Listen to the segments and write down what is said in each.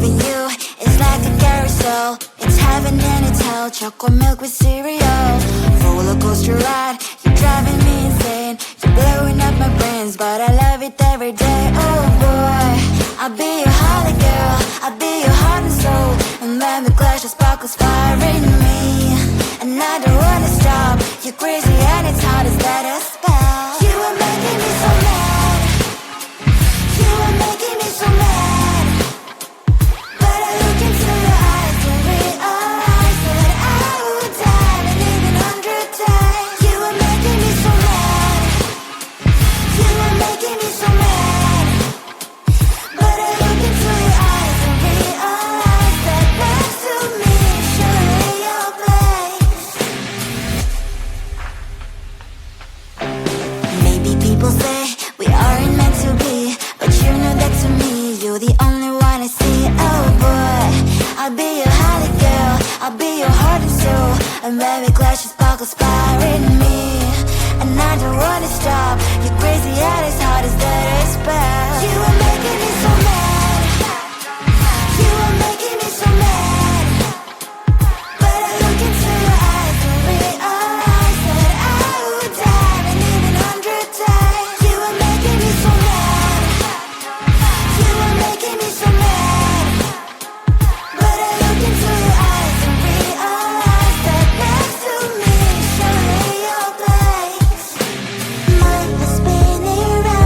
Loving you is like a carousel. It's heaven and it's hell. Chocolate milk with cereal. Roller coaster ride. You're driving me insane. You're blowing up my brains, but I love it every day. Oh boy, I'll be your holly girl. I'll be your heart and soul. And when we clash, the sparkles fire in me. And I don't wanna stop. You're crazy and it's hard as that a spell. You are making me so mad. You are making me so mad. But I look into your eyes and realize that I would die and even 100 times. You are making me so mad. You are making me so mad. But I look into your eyes and realize that next to me is surely your place. Maybe people say we aren't meant to be, but you know that to me you're the only one I see. Oh boy, I'll be your holly girl. I'll be your heart and soul. And when we clash, the sparkles fire in me. And I don't wanna stop. You're crazy and as hard as that a spell. You are making me so mad. You are making me so mad. But I look into your eyes and realize that I would die and even 100 times. You are making me so mad. You are making me so mad. But I look into your eyes and realize that next to me is surely your place. Mind is spinning round.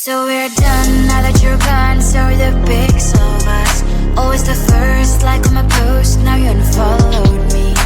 So we're done, now that you're gone. Sorry the pics of us, always the first, like on my post. Now you unfollowed me.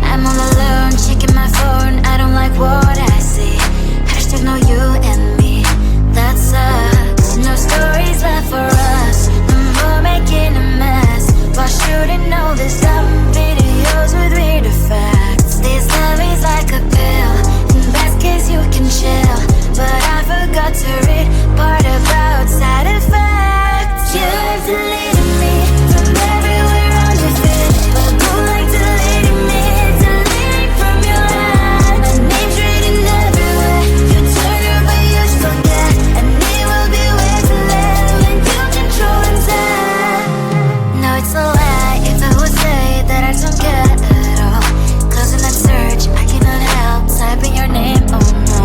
I'm all alone, checking my phone. I don't like what I see. Hashtag no you and me. That sucks. No stories left for us. No more making a mess. Why shouldn't know this dumb videos with weird effects? This love is like a pill. In best case you can chill, but I forgot to read part about side effects. You've deleted me from everywhere on your feed, but go like deleting me, deleting from your head. My name's written everywhere. You turn her but you forget, and it will be way too late when you control and set. No, it's a lie if I would say that I don't care at all, cause in that search I cannot help typing your name, oh no.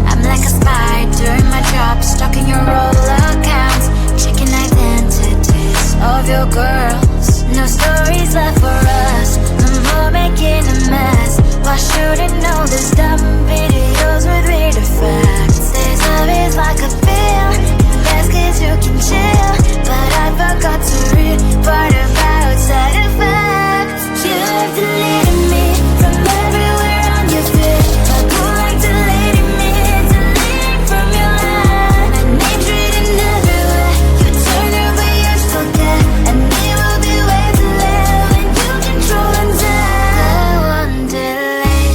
I'm like a spy doing my job, stalking your roll accounts, checking identities of your girls. No stories left for us, no more making a mess. Why shouldn't know this dumb videos with weird effects? This love is like a pill, in best case you can chill, but I forgot to read part about side effects. You've deleted me from everywhere on your feed, but go like deleting me, deleting from your head. My name's written everywhere. You turn her but you forget, and it will be way too late when you control and set. I won't delay.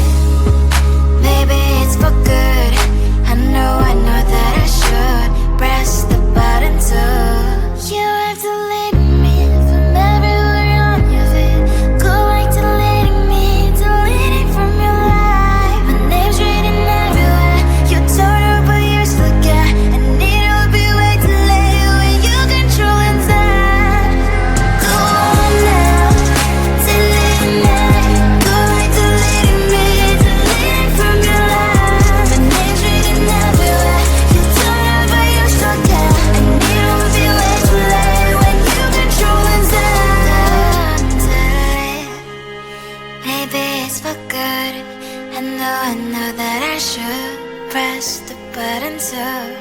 Maybe it's for good. I know that I should press the button too. You have deleted me from everywhere on your feed. Go like deleting me, deleting from your life. My name's written everywhere. You told her but you forget, and it will be way too late when you control and set. Go on now, delete me. Go like deleting me, deleting from your life. My name's written everywhere. You told her but you forget, and it will be way too late when you control and set. Delete. Maybe it's for good. I know that I should press the button too.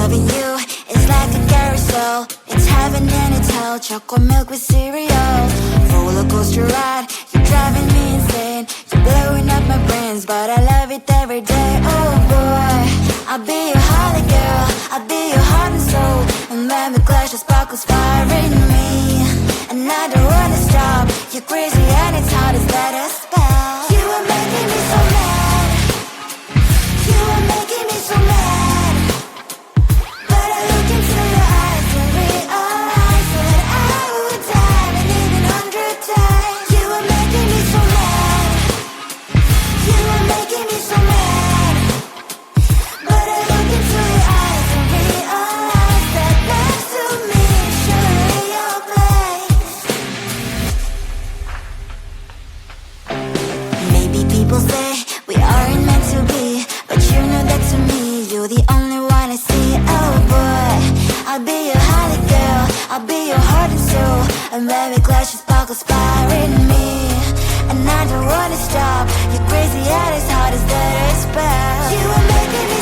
Loving you is like a carousel. It's heaven and it's hell. Chocolate milk with cereal. Roller coaster ride. You're driving me insane. You're blowing up my brains, but I love it every day. Oh boy, I'll be your holly girl. I'll be your heart and soul. And when we clash, the sparkles fire in me. And I don't wanna stop. You're crazy and it's hard as let a spell. You are making me so mad. You are making me so mad. But I look into your eyes and realize that I would die and even 100 times. You are making me so mad. You are making me so mad. But I look into your eyes and realize that next to me is surely your place. Maybe people say we aren't meant to be, but you know that to me you're the only one I see. Oh boy, I'll be your holly girl. I'll be your heart and soul. And when we clash, the sparkles fire in me. And I don't wanna stop. You're crazy and as hard as that spell. You are making me